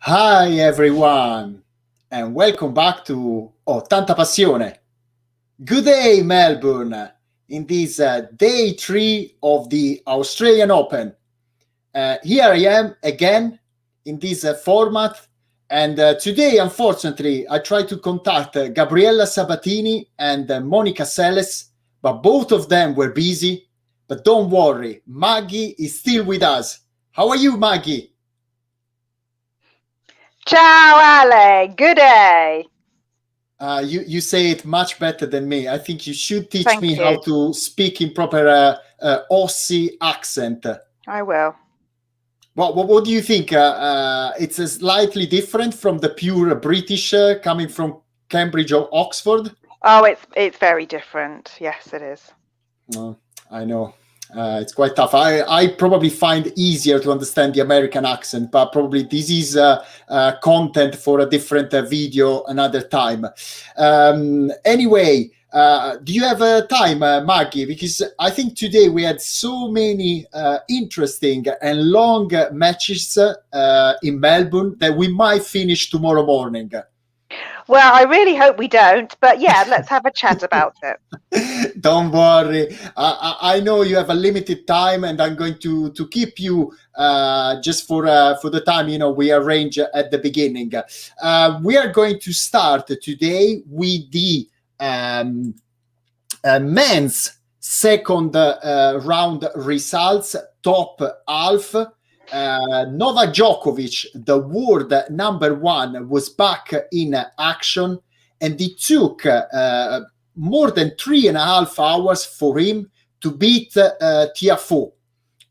Hi everyone, and welcome back to Tanta Passione. Good day, Melbourne, in this day three of the Australian Open. Here I am again in this format, and today, unfortunately, I tried to contact Gabriella Sabatini and Monica Seles, but both of them were busy. But don't worry, Maggie is still with us. How are you, Maggie? Ciao Ale, good day. You say it much better than me. I think you should teach Thank me you. how to speak in proper Aussie accent. I will. What do you think? It's slightly different from the pure British coming from Cambridge or Oxford. Oh, it's very different. Yes, it is. I know. It's quite tough. I probably find easier to understand the American accent, but probably this is content for a different video another time. Anyway, do you have time, Maggie? Because I think today we had so many interesting and long matches in Melbourne that we might finish tomorrow morning. Well, I really hope we don't, but yeah, let's have a chat about it. Don't worry. I know you have a limited time, and I'm going to keep you just for the time we arrange at the beginning. We are going to start today with the men's second round results, top half. Novak Djokovic, the world number one, was back in action, and it took more than 3.5 hours for him to beat Tiafoe.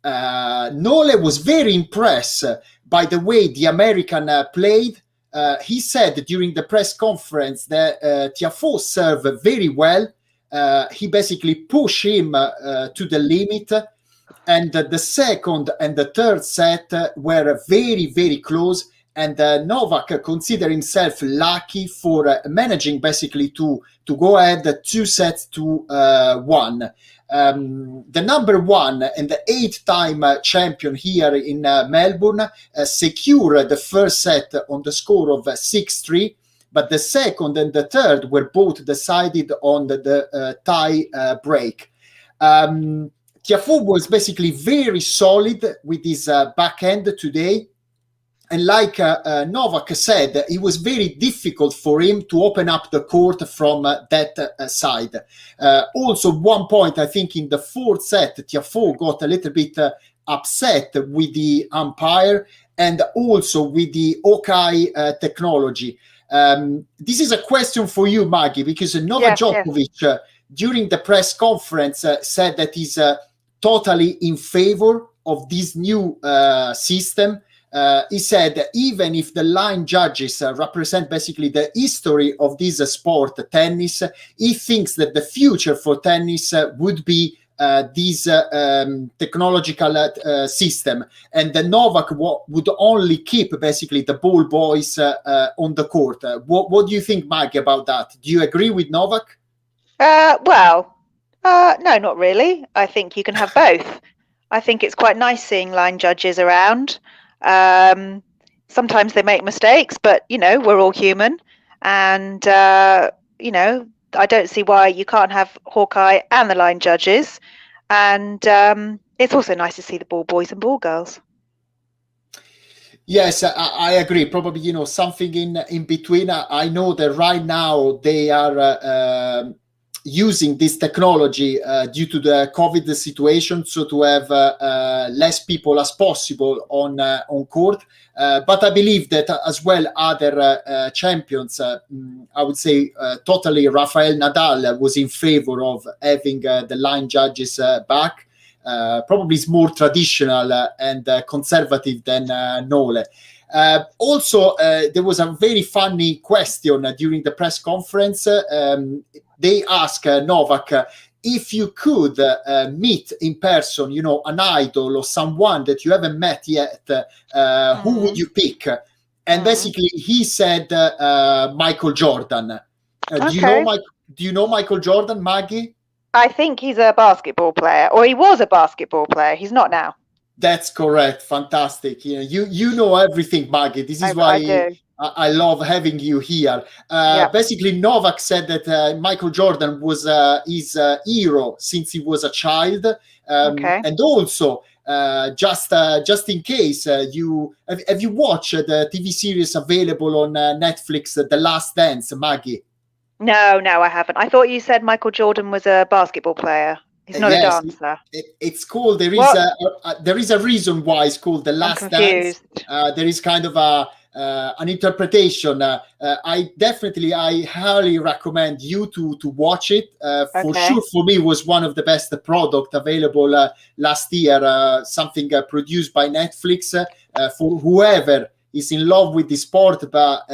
Nole was very impressed by the way the American played. He said during the press conference that Tiafoe served very well. He basically pushed him to the limit. And the second and the third set were very, very close. And Novak considered himself lucky for managing basically to go ahead 2-1. The number one and the 8-time champion here in Melbourne secured the first set on the score of 6-3. But the second and the third were both decided on the tie break. Tiafoe was basically very solid with his backhand today. And like Novak said, it was very difficult for him to open up the court from that side. Also, one point, I think in the fourth set, Tiafoe got a little bit upset with the umpire and also with the Hawkeye technology. This is a question for you, Maggie, because Novak Djokovic, during the press conference, said that he's totally in favor of this new system. He said even if the line judges represent basically the history of this sport, tennis, he thinks that the future for tennis would be this technological system, and the Novak would only keep basically the ball boys on the court. What do you think, Maggie, about that? Do you agree with Novak? No, not really. I think you can have both. I think it's quite nice seeing line judges around. Sometimes they make mistakes, but we're all human, and I don't see why you can't have Hawkeye and the line judges. And it's also nice to see the ball boys and ball girls. Yes, I agree. Probably, something in between. I know that right now they are using this technology due to the COVID situation, so to have less people as possible on court. But I believe that as well other champions, I would say totally Rafael Nadal was in favor of having the line judges back. Probably is more traditional and conservative than Nole. Also, there was a very funny question during the press conference. They asked Novak if you could meet in person, an idol or someone that you haven't met yet, who would you pick? And basically, he said Michael Jordan. Do you know Michael Jordan, Maggie? I think he's a basketball player, or he was a basketball player. He's not now. That's correct. Fantastic. You know everything, Maggie. This is I why do. I love having you here. Yeah. Basically, Novak said that Michael Jordan was his hero since he was a child, Okay. and also just in case have you watched the TV series available on Netflix, The Last Dance, Maggie? No, I haven't. I thought you said Michael Jordan was a basketball player. He's not a Yes, dancer. it's called. What? There is a reason why it's called The I'm Last Dance. confused. There is kind of an interpretation. I highly recommend you to watch it. For Okay. sure, for me, it was one of the best product available last year. Something produced by Netflix for whoever is in love with the sport, but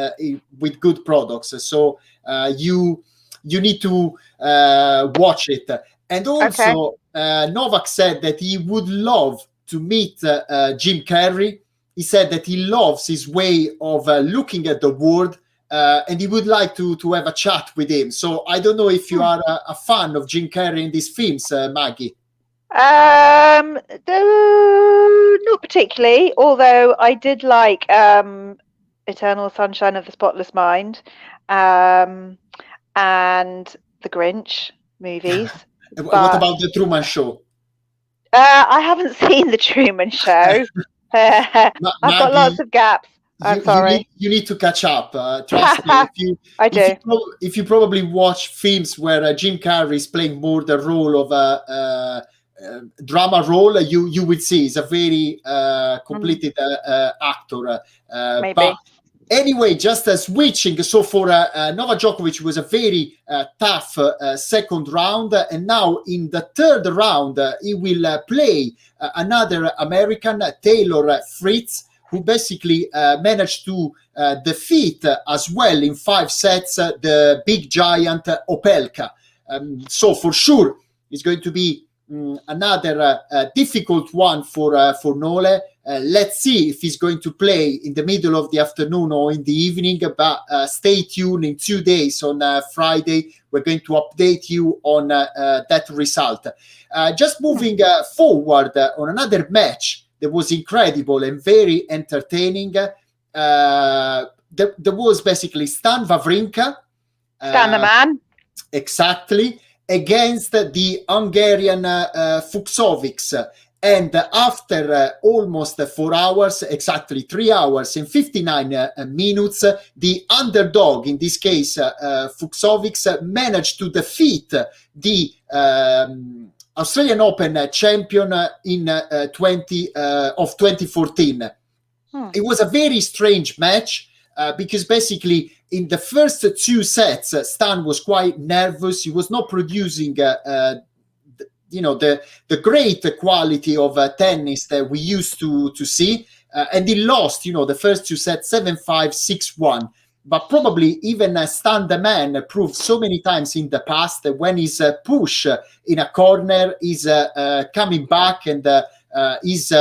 with good products. So you need to watch it. And also, Novak said that he would love to meet Jim Carrey. He said that he loves his way of looking at the world, and he would like to have a chat with him. So I don't know if you are a fan of Jim Carrey in these films, Maggie. Not particularly, although I did like Eternal Sunshine of the Spotless Mind and The Grinch movies. What about The Truman Show? I haven't seen The Truman Show. I've got lots of gaps. I'm sorry. You need to catch up. Trust me. If you probably watch films where Jim Carrey is playing more the role of a drama role, you would see he's a very completed actor. Maybe. But anyway, just switching. So for Novak Djokovic was a very tough second round, and now in the third round he will play another American, Taylor Fritz, who basically managed to defeat as well in 5 sets the big giant Opelka. So for sure, it's going to be another difficult one for Nole. Let's see if he's going to play in the middle of the afternoon or in the evening, but stay tuned. In 2 days on Friday, we're going to update you on that result. Just moving forward on another match that was incredible and very entertaining. There was basically Stan Wawrinka. Stan the man. Exactly. Against the Hungarian Fucsovics. And after almost 4 hours, exactly 3 hours and 59 minutes, the underdog, in this case Fucsovics, managed to defeat the Australian Open champion in 2014. It was a very strange match because basically in the first 2 sets, Stan was quite nervous. He was not producing the great quality of tennis that we used to see. And he lost, the first 2 sets, 7-5, 6-1. But probably even Stan the man proved so many times in the past that when he's pushed in a corner, he's coming back and he's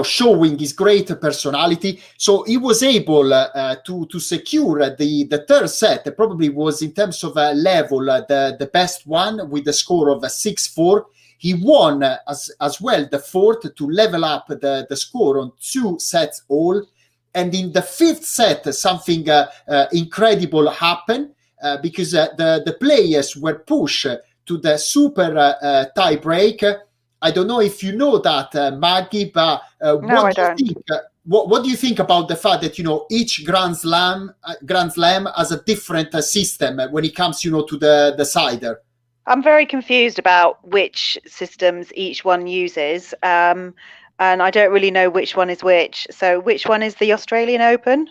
showing his great personality. So he was able to secure the third set. It probably was, in terms of level, the best one, with the score of 6-4. He won as well the fourth to level up the score on 2 sets all. And in the 5th set, something incredible happened because the players were pushed to the super tie break. I don't know if you know that, Maggie, but what do you think about the fact that each Grand Slam has a different system when it comes to the decider? I'm very confused about which systems each one uses, and I don't really know which one is which. So which one is the Australian Open?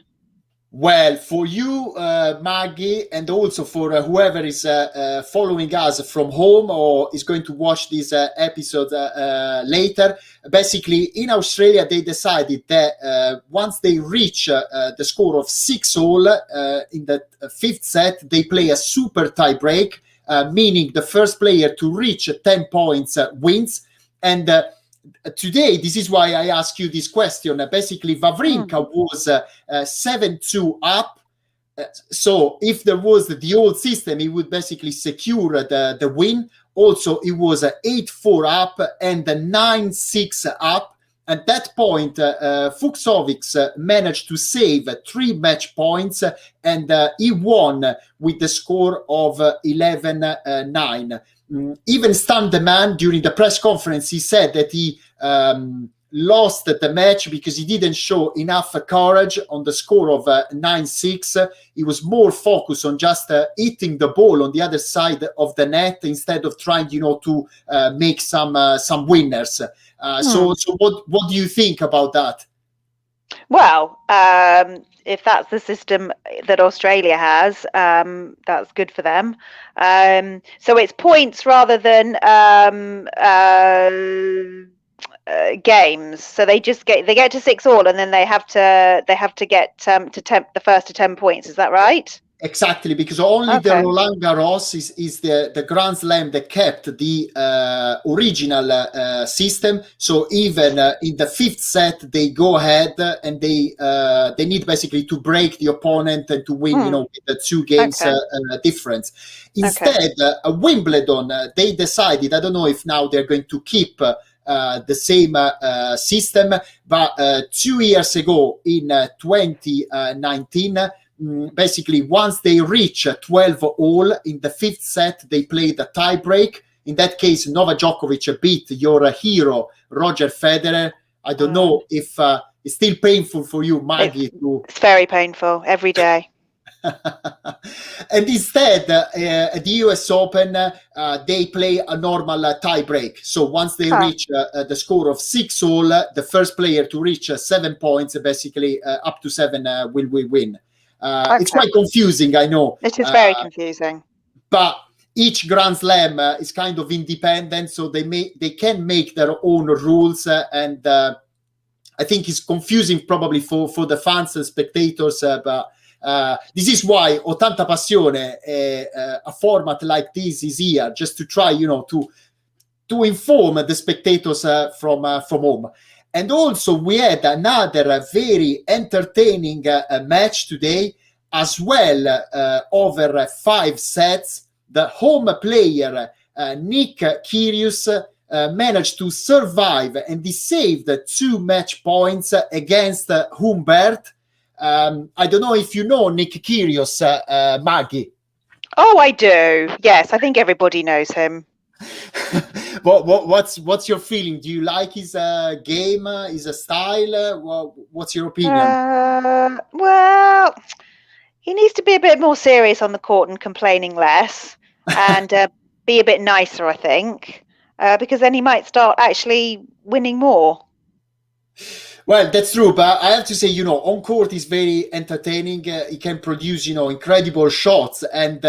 Well, for you, Maggie, and also for whoever is following us from home or is going to watch this episode later, basically in Australia, they decided that once they reach the score of 6-all in the 5th set, they play a super tie break, meaning the first player to reach 10 points wins. And today, this is why I ask you this question. Basically, Wawrinka was 7-2 up. So if there was the old system, he would basically secure the win. Also, it was 8-4 up and 9-6 up. At that point, Fucsovics managed to save 3 match points, and he won with the score of 11-9. Even Stan the Man, during the press conference, he said that he lost the match because he didn't show enough courage on the score of 9-6. He was more focused on just hitting the ball on the other side of the net instead of trying, to make some winners. So what do you think about that? Well, if that's the system that Australia has, that's good for them. So it's points rather than games. So they get to 6 all, and then they have to get the first to 10 points. Is that right? Exactly, because only the Roland Garros is the Grand Slam that kept the original system. So even in the 5th set, they go ahead and they need basically to break the opponent and to win, with the 2 games difference. Instead, Wimbledon, they decided, I don't know if now they're going to keep the same system, but 2 years ago in 2019, basically once they reach 12-all in the 5th set, they play the tie break. In that case, Novak Djokovic beat your hero Roger Federer. I don't know if it's still painful for you, Maggie. It's very painful every day. And instead, at the US Open, they play a normal tie break. So once they reach the score of 6-all, the first player to reach 7 points, basically up to 7, will win. It's quite confusing, I know. It is very confusing. But each Grand Slam is kind of independent, so they can make their own rules, and I think it's confusing probably for the fans and spectators, but this is why Ottanta Passione, a format like this, is here just to try, to inform the spectators from home. And also, we had another very entertaining match today, as well, over 5 sets. The home player, Nick Kyrgios, managed to survive, and he saved 2 match points against Humbert. I don't know if you know Nick Kyrgios, Maggie. Oh, I do. Yes, I think everybody knows him. What's your feeling? Do you like his game, his style? What's your opinion? Well, he needs to be a bit more serious on the court and complaining less, and be a bit nicer, I think, because then he might start actually winning more. Well, that's true, but I have to say, on court is very entertaining. He can produce, incredible shots, and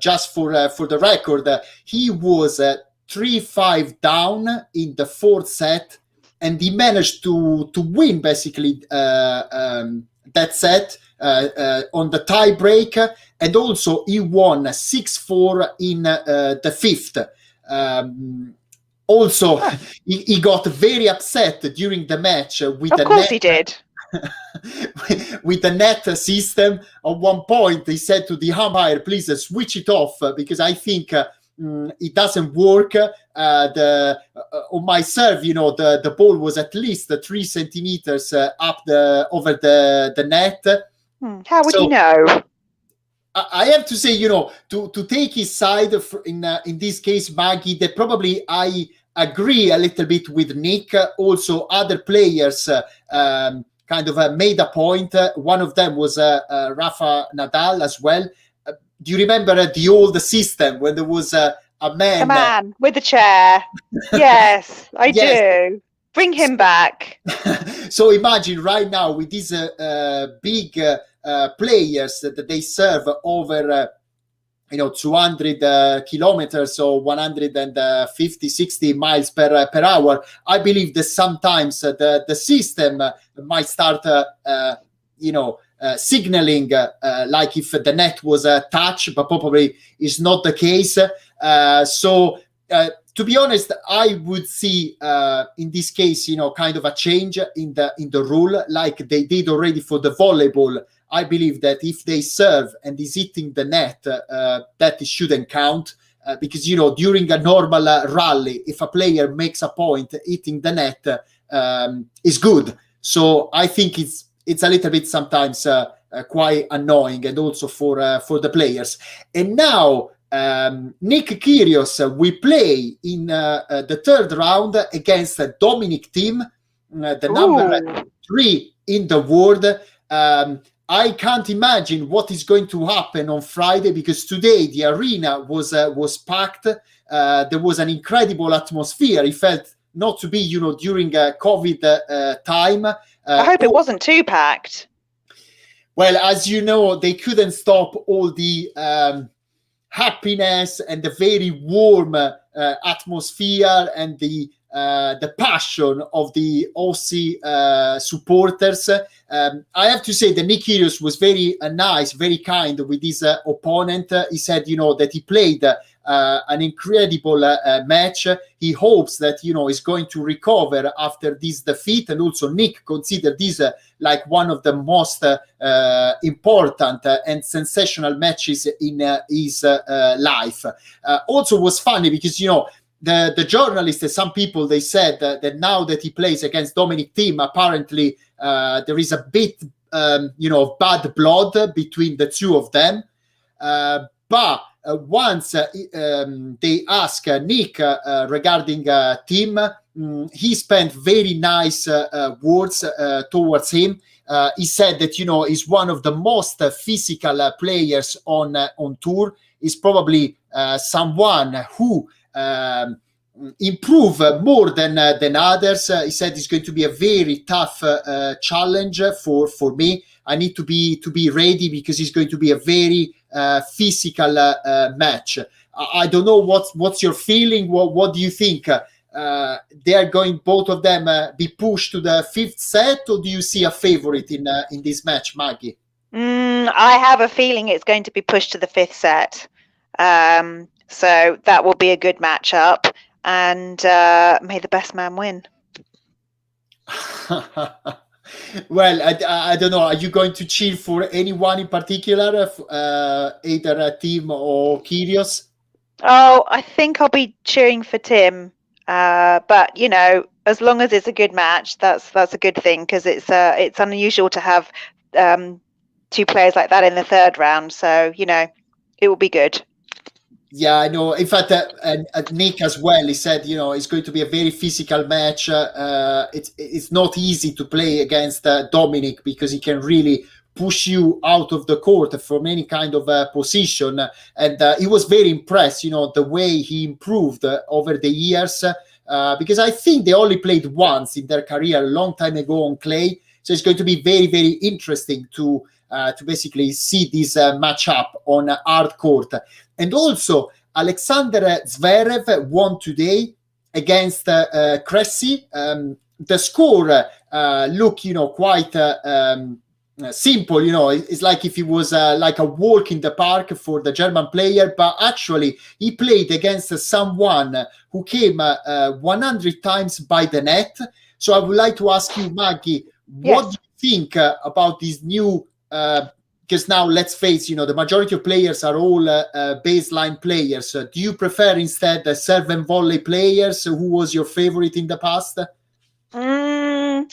just for the record, he was 3-5 down in the 4th set, and he managed to win basically that set on the tie break, and also he won 6-4 in the 5th. Also, he got very upset during the match with the net. Of course he did. With the net system. At one point, he said to the umpire, please switch it off, because I think it doesn't work. On my serve, the ball was at least 3 centimeters up over the net. How would you know? I have to say, to take his side in this case, Maggie, that probably I agree a little bit with Nick. Also, other players kind of made a point. One of them was Rafa Nadal as well. Do you remember the old system when there was a man? A man with a chair. Yes, I do. Bring him back. So imagine right now with these big players that they serve over 200 kilometers or 150, 60 miles per hour. I believe that sometimes the system might start signaling like if the net was touched, but probably is not the case. So to be honest, I would see in this case, kind of a change in the rule, like they did already for the volleyball. I believe that if they serve and is hitting the net, that it shouldn't count. because during a normal rally, if a player makes a point, hitting the net is good. So I think it's a little bit sometimes quite annoying, and also for the players. And now Nick Kyrgios will play in the third round against Dominic Thiem, the number 3 in the world. I can't imagine what is going to happen on Friday, because today the arena was packed. There was an incredible atmosphere. It felt not to be, during COVID time. I hope it wasn't too packed. Well, as you know, they couldn't stop all the happiness and the very warm atmosphere and the passion of the Aussie supporters. I have to say that Nick Kyrgios was very nice, very kind with his opponent. He said, that he played an incredible match. He hopes that, he's going to recover after this defeat. And also Nick considered this like one of the most important and sensational matches in his life. Also was funny because, the journalists and some people, they said that now that he plays against Dominic Thiem, apparently there is a bit, bad blood between the two of them. But once they asked Nick regarding Thiem, he spent very nice words towards him. He said that, he's one of the most physical players on tour. He's probably someone who improve more than others. He said it's going to be a very tough challenge for me. I need to be ready, because it's going to be a very physical match. I don't know what's your feeling. What do you think? They are going, both of them, be pushed to the fifth set, or do you see a favorite in this match, Maggie? I have a feeling it's going to be pushed to the fifth set. So that will be a good matchup, and may the best man win. Well, I don't know. Are you going to cheer for anyone in particular, either Thiem or Kyrgios? Oh, I think I'll be cheering for Thiem. But as long as it's a good match, that's a good thing, because it's unusual to have two players like that in the third round. So it will be good. Yeah, I know. In fact, Nick as well, he said, it's going to be a very physical match. It's not easy to play against Dominic, because he can really push you out of the court from any kind of position. And he was very impressed, the way he improved over the years, because I think they only played once in their career a long time ago on clay. So it's going to be very, very interesting to basically see this matchup on hard court. And also, Alexander Zverev won today against Cressy. The score look, quite simple. It's like if it was like a walk in the park for the German player, but actually he played against someone who came 100 times by the net. So I would like to ask you, Maggie, what do you think about this new because now, let's face, the majority of players are all baseline players. Do you prefer instead serve and volley players? Who was your favorite in the past? The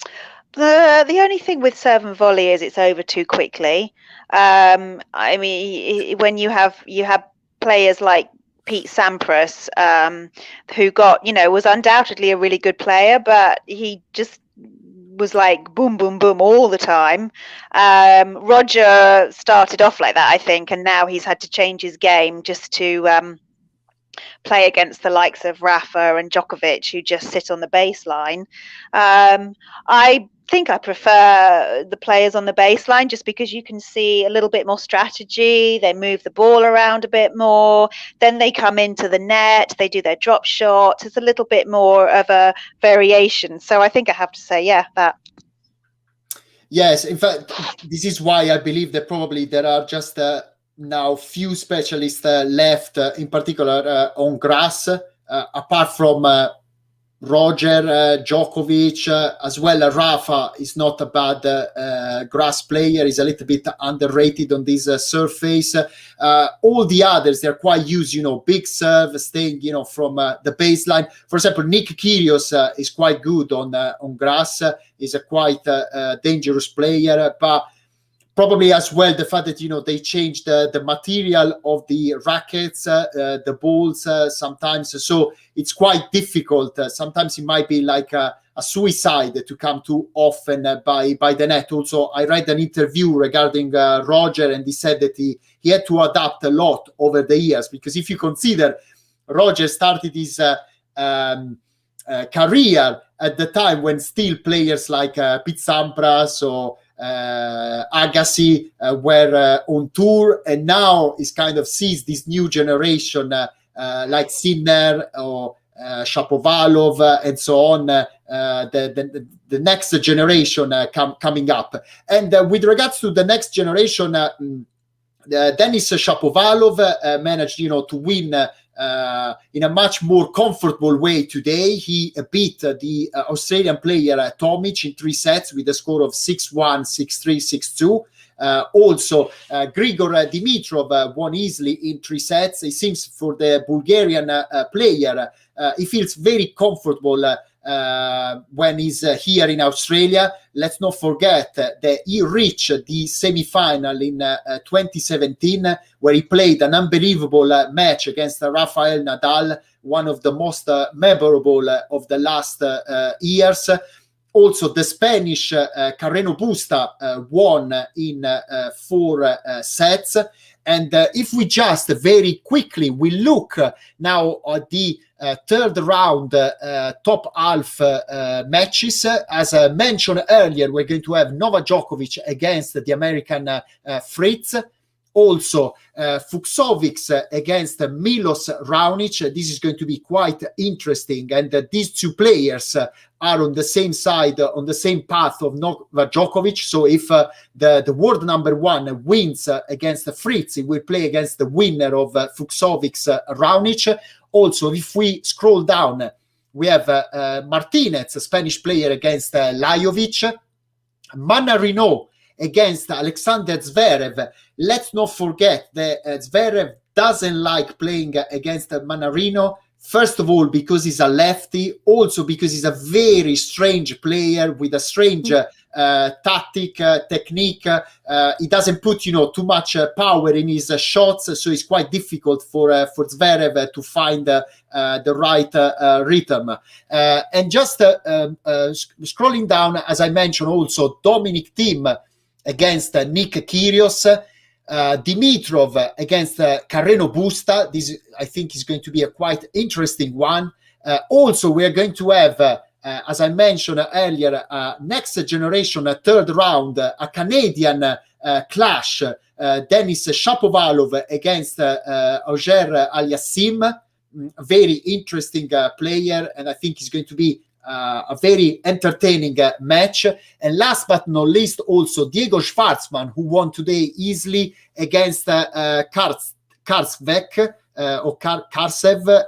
only thing with serve and volley is it's over too quickly. I mean, when you have players like Pete Sampras, who got, was undoubtedly a really good player, but he just was like boom, boom, boom all the time. Roger started off like that, I think, and now he's had to change his game just to play against the likes of Rafa and Djokovic, who just sit on the baseline. I think I prefer the players on the baseline, just because you can see a little bit more strategy. They move the ball around a bit more. Then they come into the net. They do their drop shots. It's a little bit more of a variation. So I think I have to say, that. Yes, in fact, this is why I believe that probably there are just now few specialists left, in particular on grass, apart from Roger, Djokovic, as well. Rafa is not a bad grass player. He's a little bit underrated on this surface. All the others, they're quite used, big serve, staying, from the baseline. For example, Nick Kyrgios is quite good on grass. He's a quite dangerous player, but probably as well the fact that they changed the material of the rackets, the balls sometimes, so it's quite difficult. Sometimes it might be like a suicide to come too often by the net. Also, I read an interview regarding Roger, and he said that he had to adapt a lot over the years, because if you consider Roger started his career at the time when still players like Pete Sampras or Agassi were on tour, and now is kind of sees this new generation like Sinner or Shapovalov and so on, the next generation coming up. And with regards to the next generation, Denis Shapovalov managed to win in a much more comfortable way today. He beat the Australian player Tomic in 3 sets with a score of 6-1, 6-3, 6-2. Also, Grigor Dimitrov won easily in 3 sets. It seems for the Bulgarian player, he feels very comfortable when he's here in Australia. Let's not forget that he reached the semi-final in 2017, where he played an unbelievable match against Rafael Nadal, one of the most memorable of the last years. Also, the Spanish Carreno Busta won in 4 sets. And if we just very quickly, we look now at the third round top half matches. As I mentioned earlier, we're going to have Novak Djokovic against the American Fritz. Also, Fucsovics against Milos Raonic. This is going to be quite interesting. And these 2 players are on the same side, on the same path of Novak Djokovic. So if the world number 1 wins against Fritz, he will play against the winner of Fucsovics Raonic. Also, if we scroll down, we have Martinez, a Spanish player, against Lajovic. Mannarino against Alexander Zverev. Let's not forget that Zverev doesn't like playing against Mannarino. First of all, because he's a lefty. Also, because he's a very strange player with a strange tactic, technique. He doesn't put, too much power in his shots, so it's quite difficult for Zverev to find the right rhythm. And just scrolling down, as I mentioned, also Dominic Thiem against Nick Kyrgios, Dimitrov against Carreno Busta. This, I think, is going to be a quite interesting one. Also, we are going to have, as I mentioned earlier, next generation, third round, a Canadian clash, Denis Shapovalov against Auger Aliassime. Very interesting player, and I think he's going to be a very entertaining match. And last but not least, also Diego Schwartzman, who won today easily against Karsev.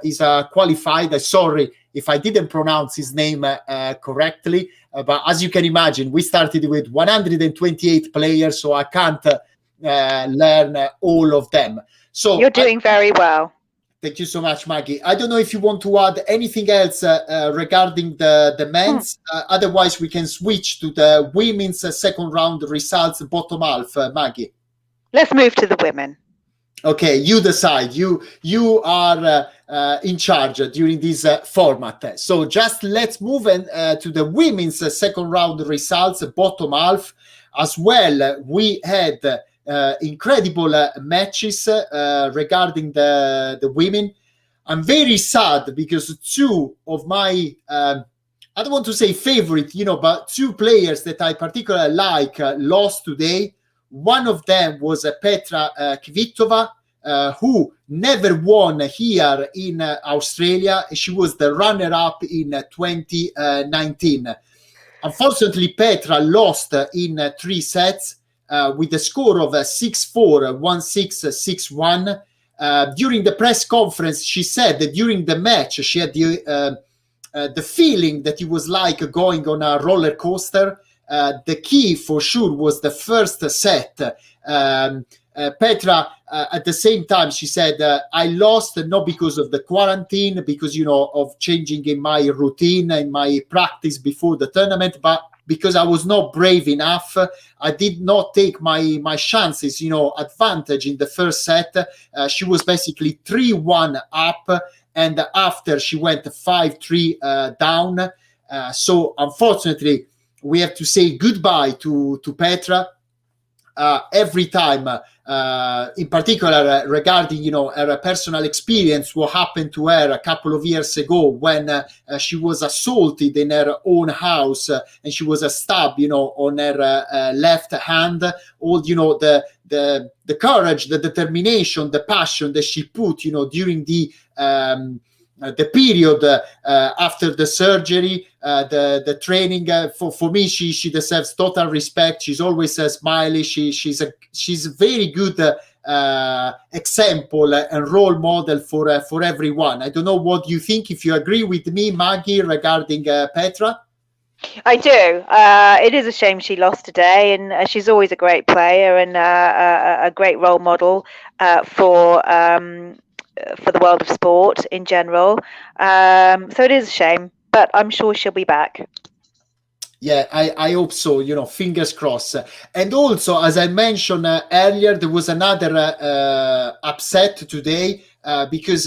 Is qualified. Sorry if I didn't pronounce his name correctly, but as you can imagine, we started with 128 players, so I can't learn all of them. So you're doing very well. Thank you so much, Maggie. I don't know if you want to add anything else regarding the men's. Otherwise, we can switch to the women's second round results, bottom half. Maggie. Let's move to the women. Okay, you decide. You are in charge during this format. So just let's move to the women's second round results, bottom half. As well, we had incredible matches regarding the women. I'm very sad because 2 of my I don't want to say favorite, but 2 players that I particularly like lost today. One of them was Petra Kvitova, who never won here in Australia. She was the runner-up in 2019. Unfortunately, Petra lost in 3 sets with a score of 6-4, 1-6, 6-1. During the press conference, she said that during the match, she had the the feeling that it was like going on a roller coaster. The key for sure was the first set. Petra, at the same time, she said, I lost not because of the quarantine, because, of changing in my routine, in my practice before the tournament, but because I was not brave enough. I did not take my chances, advantage in the first set. She was basically 3-1 up, and after she went 5-3 down. So unfortunately, we have to say goodbye to Petra. Every time, in particular regarding her personal experience, what happened to her a couple of years ago when she was assaulted in her own house, and she was stabbed on her left hand. All the courage, the determination, the passion that she put during the period after the surgery, the training, for me, she deserves total respect. She's always smiley. She's a very good example and role model for everyone. I don't know what you think, if you agree with me, Maggie, regarding Petra. I do. It is a shame she lost today, and she's always a great player and a great role model for the world of sport in general. So it is a shame, but I'm sure she'll be back. Yeah, I hope so, fingers crossed. And also, as I mentioned earlier, there was another upset today because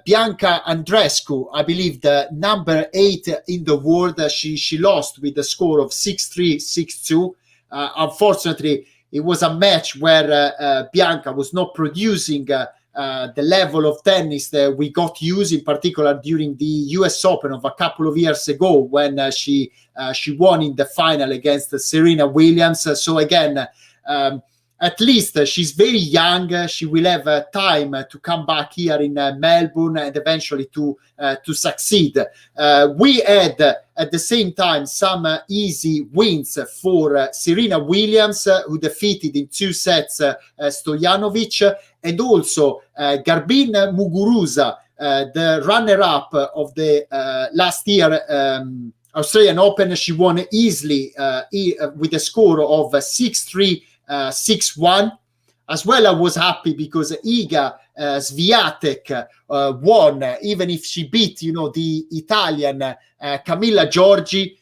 Bianca Andreescu, I believe the number 8 in the world, she lost with a score of 6-3, 6-2. Unfortunately, it was a match where Bianca was not producing the level of tennis that we got used, in particular during the US Open of a couple of years ago, when she won in the final against Serena Williams. So again, at least she's very young. She will have time to come back here in Melbourne and eventually to succeed. We had at the same time some easy wins for Serena Williams, who defeated in 2 sets Stojanovic, and also Garbine Muguruza, the runner-up of the last year Australian Open. She won easily with a score of 6-3, 6-1. As well, I was happy because Iga Swiatek won, even if she beat, the Italian Camilla Giorgi.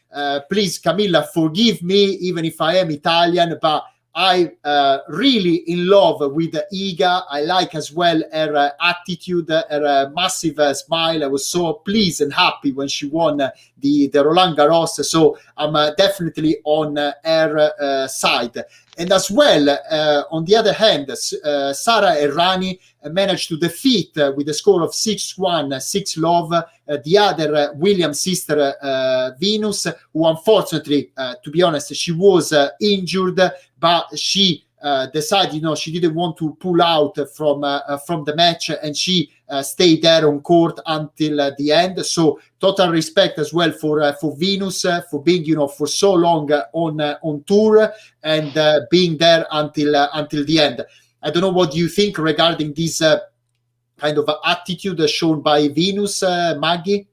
Please, Camilla, forgive me, even if I am Italian, but I really in love with Iga. I like as well her attitude, her massive smile. I was so pleased and happy when she won the Roland Garros. So I'm definitely on her side. And as well, on the other hand, Sara Errani managed to defeat with a score of 6-1, 6-love, the other Williams sister, Venus, who unfortunately, to be honest, she was injured, but she decided, she didn't want to pull out from the match, and she stayed there on court until the end. So total respect as well for Venus, for being, for so long on tour and being there until the end. I don't know what you think regarding this kind of attitude shown by Venus, Maggie.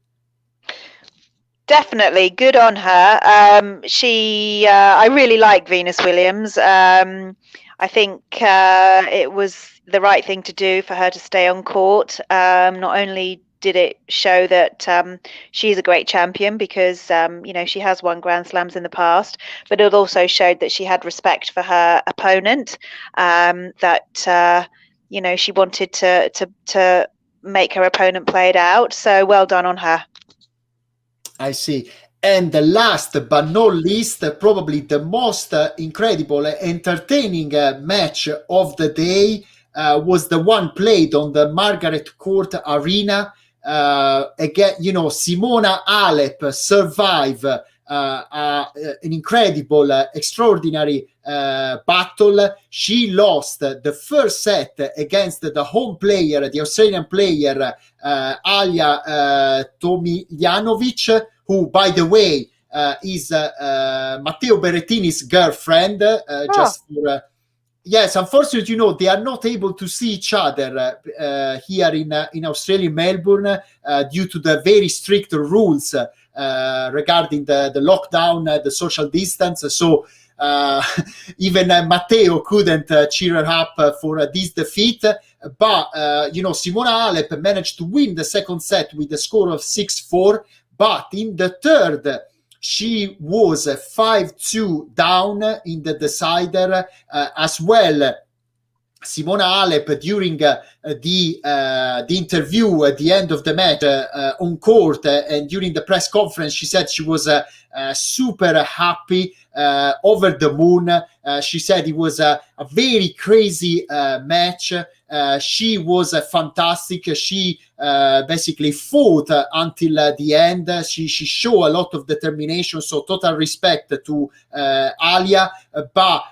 Definitely good on her. I really like Venus Williams. I think it was the right thing to do for her to stay on court. Not only did it show that she's a great champion because she has won Grand Slams in the past, but it also showed that she had respect for her opponent. That she wanted to make her opponent play it out. So well done on her. I see. And the last but not least, probably the most incredible, entertaining match of the day was the one played on the Margaret Court Arena. Again, Simona Halep survived an incredible, extraordinary battle. She lost the first set against the home player, the Australian player, Alja Tomljanovic, who, by the way, is Matteo Berrettini's girlfriend, just Yes, unfortunately, they are not able to see each other here in Australia, Melbourne, due to the very strict rules regarding the lockdown, the social distance. So even Matteo couldn't cheer her up for this defeat. But, Simona Halep managed to win the second set with a score of 6-4. But in the third, she was 5-2 down in the decider as well. Simona Halep, during the interview at the end of the match on court and during the press conference, she said she was super happy, over the moon. She said it was a very crazy match. She was fantastic. She basically fought until the end. She showed a lot of determination, so total respect to Alia. But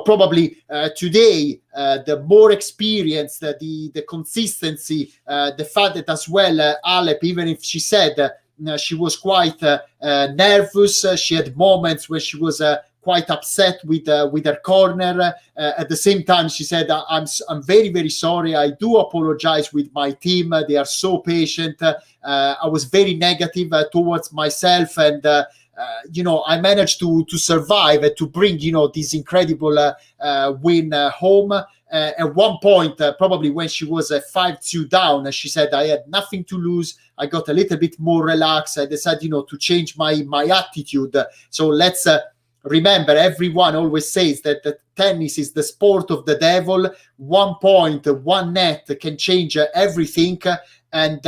probably today, the more experience, the consistency, the fact that as well, Halep, even if she said she was quite nervous, she had moments where she was quite upset with her corner. At the same time, she said, I'm very, very sorry. I do apologize with my team. They are so patient. I was very negative towards myself, and I managed to survive and to bring, this incredible win home. At one point, probably when she was 5-2 down, she said, I had nothing to lose. I got a little bit more relaxed. I decided, to change my attitude. So let's remember, everyone always says that tennis is the sport of the devil. 1 point, one net can change everything. And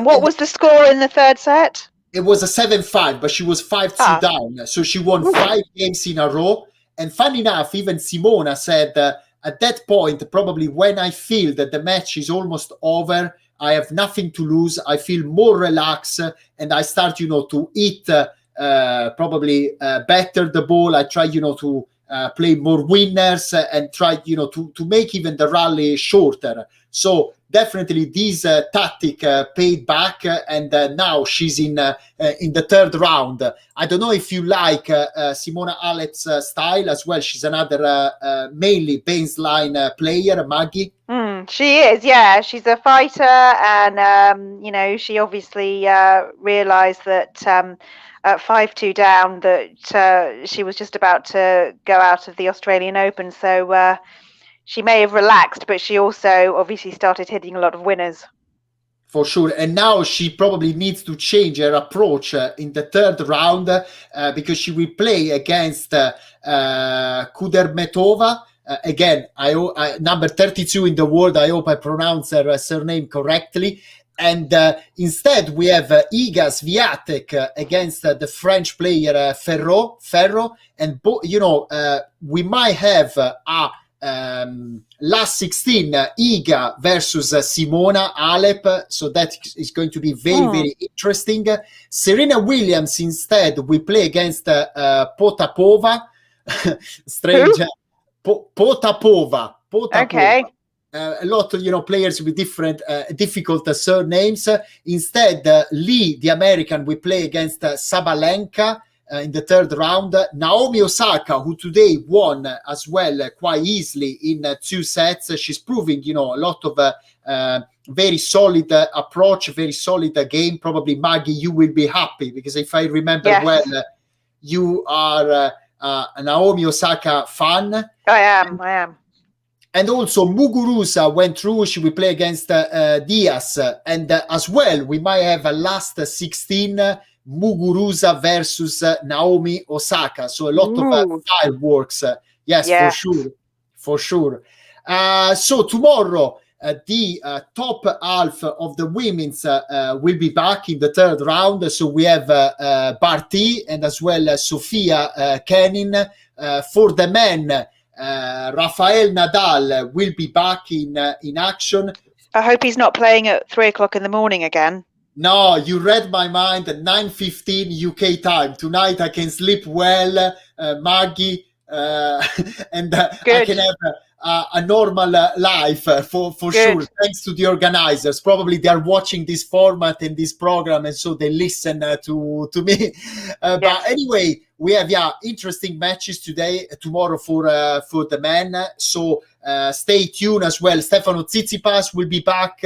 what was the score in the third set? It was a 7-5, but she was 5-2 down. So she won 5 games in a row. And funny enough, even Simona said at that point, probably when I feel that the match is almost over, I have nothing to lose, I feel more relaxed, and I start, to hit probably better the ball. I try, to play more winners and try, to make even the rally shorter. So definitely this tactic paid back, and now she's in the third round. I don't know if you like Simona Halep's style as well. She's another mainly baseline player, Maggie. She is, yeah. She's a fighter, and she obviously realised that at 5-2 down that she was just about to go out of the Australian Open. So she may have relaxed, but she also obviously started hitting a lot of winners. For sure. And now she probably needs to change her approach in the third round because she will play against Kudermetova. Again, number 32 in the world. I hope I pronounce her surname correctly. And instead, we have Iga Swiatek against the French player Ferro. And, we might have last 16 Iga versus Simona Halep, so that is going to be very, very interesting. Serena Williams instead will play against Potapova. Strange. Potapova. Okay. A lot of players with different difficult surnames. Instead, Lee, the American, will play against Sabalenka in the third round. Naomi Osaka, who today won as well quite easily in 2 sets. She's proving, a lot of very solid approach, very solid game. Probably, Maggie, you will be happy because if I remember well, you are a Naomi Osaka fan. I am. And also Muguruza went through. She will play against Diaz. And as well, we might have a last 16 Muguruza versus Naomi Osaka. So a lot of fireworks. Yes, for sure. So tomorrow, the top half of the women's will be back in the third round. So we have Barty and as well Sofia Kenin. For the men, Rafael Nadal will be back in action. I hope he's not playing at 3 o'clock in the morning again. No, you read my mind. At 9:15 UK time tonight, I can sleep well, Maggie, and I can have a normal life for sure, thanks to the organizers. Probably they are watching this format and this program, and so they listen to me. But anyway, we have interesting matches tomorrow for the men. So stay tuned as well. Stefano Tsitsipas will be back.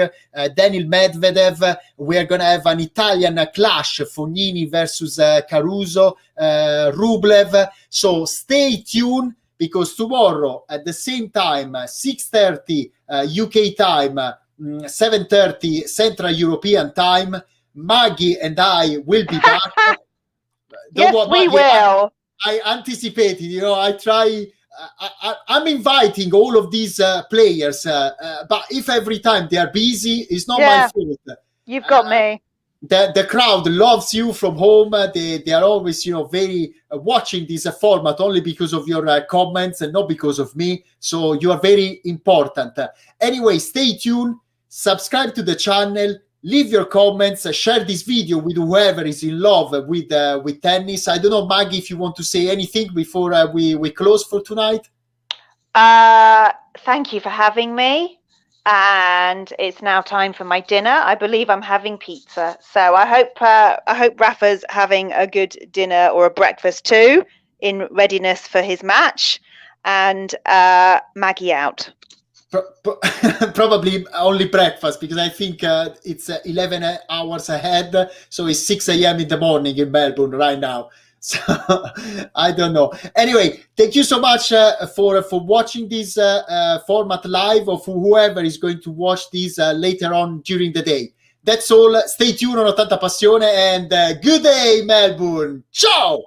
Daniil Medvedev. We are gonna have an Italian clash: Fognini versus Caruso, Rublev. So stay tuned, because tomorrow at the same time, 6:30 UK time, 7:30 Central European time, Maggie and I will be back. Yes, we will. I anticipated, I try. I'm inviting all of these players, but if every time they are busy, it's not my fault. You've got me. The crowd loves you from home. They are always, very watching this format only because of your comments and not because of me. So you are very important. Anyway, stay tuned. Subscribe to the channel. Leave your comments. Share this video with whoever is in love with tennis. I don't know, Maggie, if you want to say anything before we close for tonight. Thank you for having me. And it's now time for my dinner. I believe I'm having pizza. So I hope Rafa's having a good dinner or a breakfast too, in readiness for his match. And Maggie out. Probably only breakfast, because I think it's 11 hours ahead. So it's 6 a.m. in the morning in Melbourne right now. So I don't know. Anyway, thank you so much for watching this format live, or for whoever is going to watch this later on during the day. That's all. Stay tuned on 80 Passione, and good day, Melbourne. Ciao!